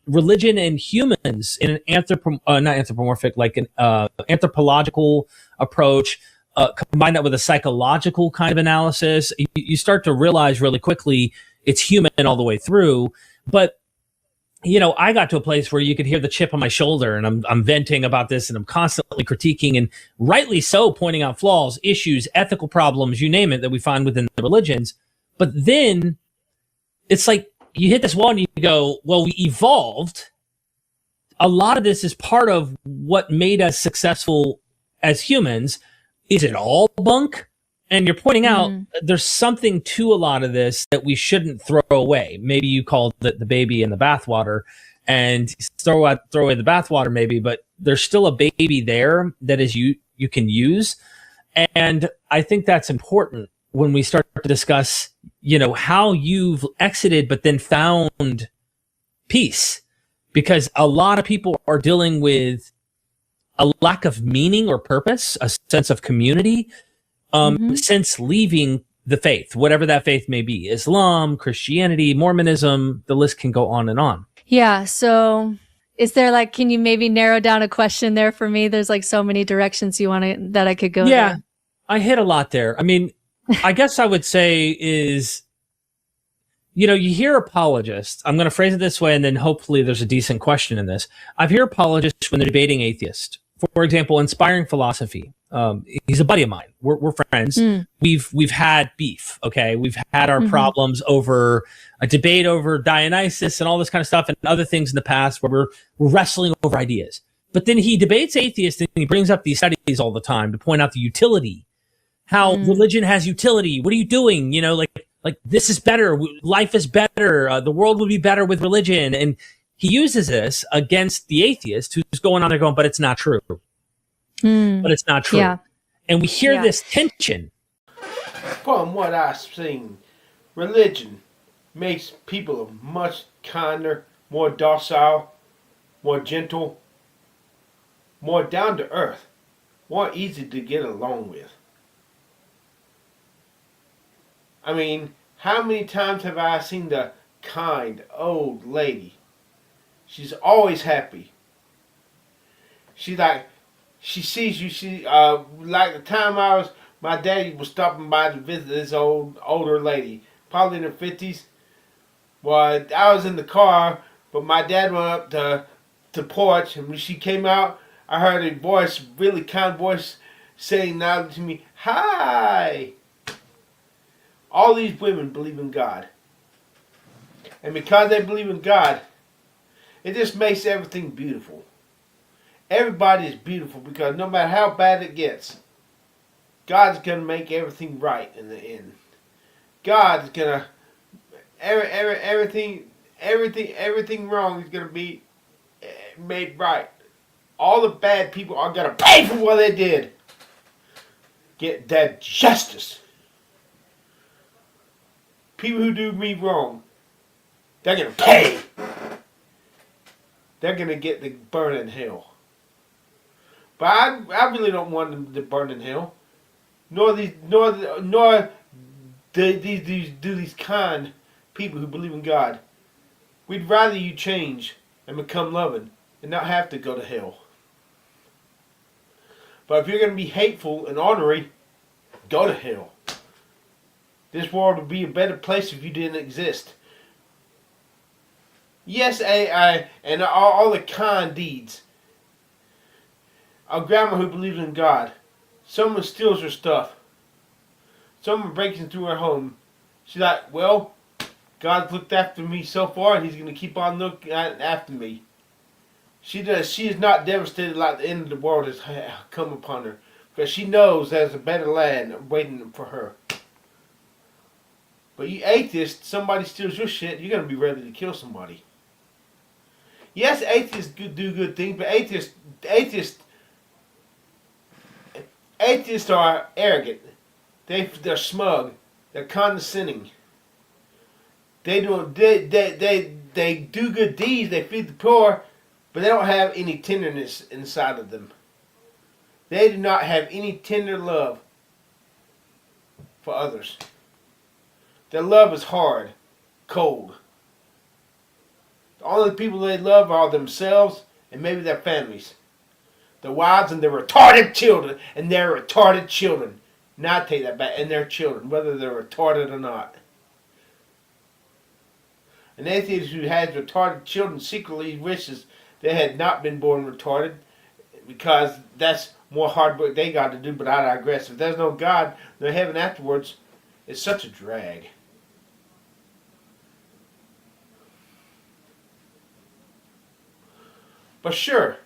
religion and humans in an not anthropomorphic, like an anthropological approach, combine that with a psychological kind of analysis, you start to realize really quickly it's human all the way through. But I got to a place where you could hear the chip on my shoulder, and I'm venting about this, and I'm constantly critiquing, and rightly so, pointing out flaws, issues, ethical problems, you name it, that we find within the religions. But then it's like you hit this wall and you go, well, we evolved. A lot of this is part of what made us successful as humans. Is it all bunk? And you're pointing out there's something to a lot of this that we shouldn't throw away. Maybe you called it the baby in the bathwater, and throw away the bathwater maybe, but there's still a baby there that is you can use. And I think that's important when we start to discuss, how you've exited but then found peace. Because a lot of people are dealing with a lack of meaning or purpose, a sense of community, since leaving the faith, whatever that faith may be, Islam, Christianity, Mormonism, the list can go on and on. Yeah. So is there can you maybe narrow down a question there for me? There's so many directions that I could go. Yeah, there. I hit a lot there. I mean, I guess I would say is, you hear apologists. I'm going to phrase it this way, and then hopefully there's a decent question in this. I've heard apologists when they're debating atheists. For example, Inspiring Philosophy. He's a buddy of mine. We're friends. We've had beef. Okay, we've had our problems over a debate over Dionysus and all this kind of stuff, and other things in the past where we're wrestling over ideas. But then he debates atheists, and he brings up these studies all the time to point out the utility, how religion has utility. What are you doing? Like this is better. Life is better. The world would be better with religion. And he uses this against the atheist who's going on there going, but it's not true. But it's not true. Yeah. And we hear this tension. From what I've seen, religion makes people much kinder, more docile, more gentle, more down to earth, more easy to get along with. I mean, how many times have I seen the kind old lady? She's always happy. She sees you. Like the time my daddy was stopping by to visit this older lady, probably in her 50s. Well, I was in the car, but my dad went up to the porch, and when she came out, I heard a voice, really kind voice, saying now to me, "Hi." All these women believe in God. And because they believe in God, it just makes everything beautiful. Everybody is beautiful because no matter how bad it gets, God's going to make everything right in the end. God's going to, everything wrong is going to be made right. All the bad people are going to pay for what they did. Get that justice. People who do me wrong, they're going to pay. They're going to get the burn in hell. But I really don't want them to burn in hell. Nor these kind people who believe in God. We'd rather you change and become loving and not have to go to hell. But if you're going to be hateful and ornery, go to hell. This world would be a better place if you didn't exist. Yes, AI and all the kind deeds. A grandma who believes in God. Someone steals her stuff. Someone breaks into her home. She's like, well, God's looked after me so far, and He's going to keep on looking after me. She is not devastated like the end of the world has come upon her, because she knows there's a better land waiting for her. But you atheist, somebody steals your shit, you're going to be ready to kill somebody. Yes, atheists do good things, but atheists are arrogant. They're smug. They're condescending. They do good deeds. They feed the poor, but they don't have any tenderness inside of them. They do not have any tender love for others. Their love is hard, cold. The only people they love are themselves and maybe their families. Their wives and their retarded children. And their retarded children. Now I take that back. And their children, whether they're retarded or not. An atheist who has retarded children secretly wishes they had not been born retarded, because that's more hard work they got to do, but I digress. If there's no God, no heaven afterwards, it's such a drag. But sure,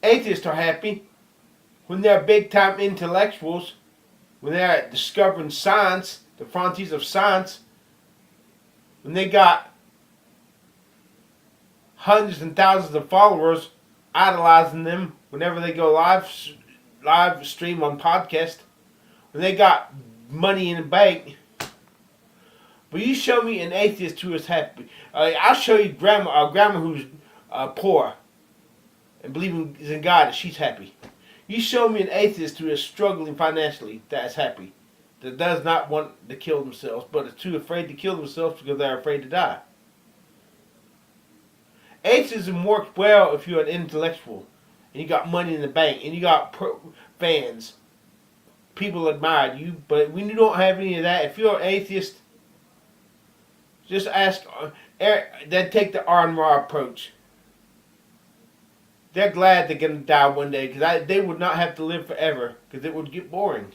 atheists are happy when they're big time intellectuals, when they're discovering science, the frontiers of science, when they got hundreds and thousands of followers idolizing them whenever they go live stream on podcast, when they got money in the bank. But you show me an atheist who is happy. I'll show you grandma who's poor and believing in God, and she's happy. You show me an atheist who is struggling financially that's happy, that does not want to kill themselves, but is too afraid to kill themselves because they're afraid to die. Atheism works well if you're an intellectual and you got money in the bank and you got fans. People admire you, but when you don't have any of that, if you're an atheist, just ask, then take the R and Raw approach. They're glad they're going to die one day because they would not have to live forever because it would get boring.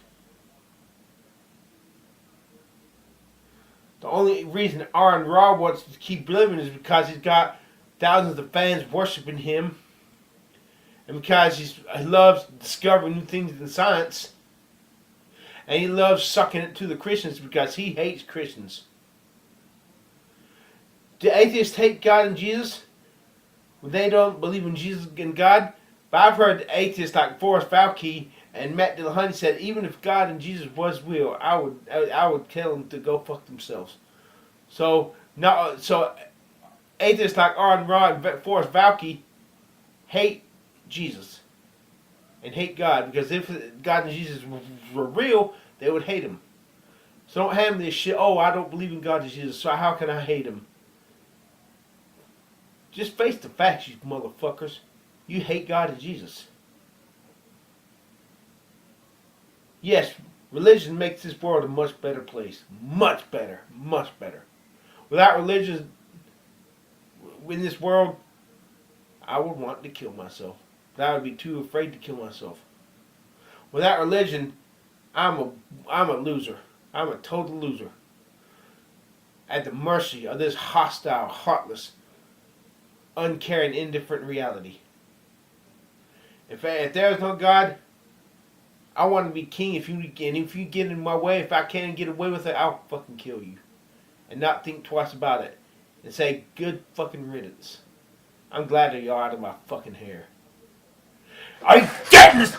The only reason Aaron Ra wants to keep living is because he's got thousands of fans worshiping him, and because he loves discovering new things in science, and he loves sucking it to the Christians because he hates Christians. Do atheists hate God and Jesus when they don't believe in Jesus and God? But I've heard atheists like Forrest Falke and Matt Dillahunty said, even if God and Jesus was real, I would tell them to go fuck themselves. So atheists like Aaron Ra and Forrest Falke hate Jesus and hate God, because if God and Jesus were real, they would hate him. So don't have this shit, oh, I don't believe in God and Jesus, so how can I hate him? Just face the facts, you motherfuckers. You hate God and Jesus. Yes, religion makes this world a much better place. Much better. Much better. Without religion in this world, I would want to kill myself. But I would be too afraid to kill myself. Without religion, I'm a loser. I'm a total loser. At the mercy of this hostile, heartless, uncaring, indifferent reality. If there is no God, I want to be king. If you get in my way, if I can't get away with it, I'll fucking kill you. And not think twice about it. And say, good fucking riddance. I'm glad that you're out of my fucking hair. Are you getting this?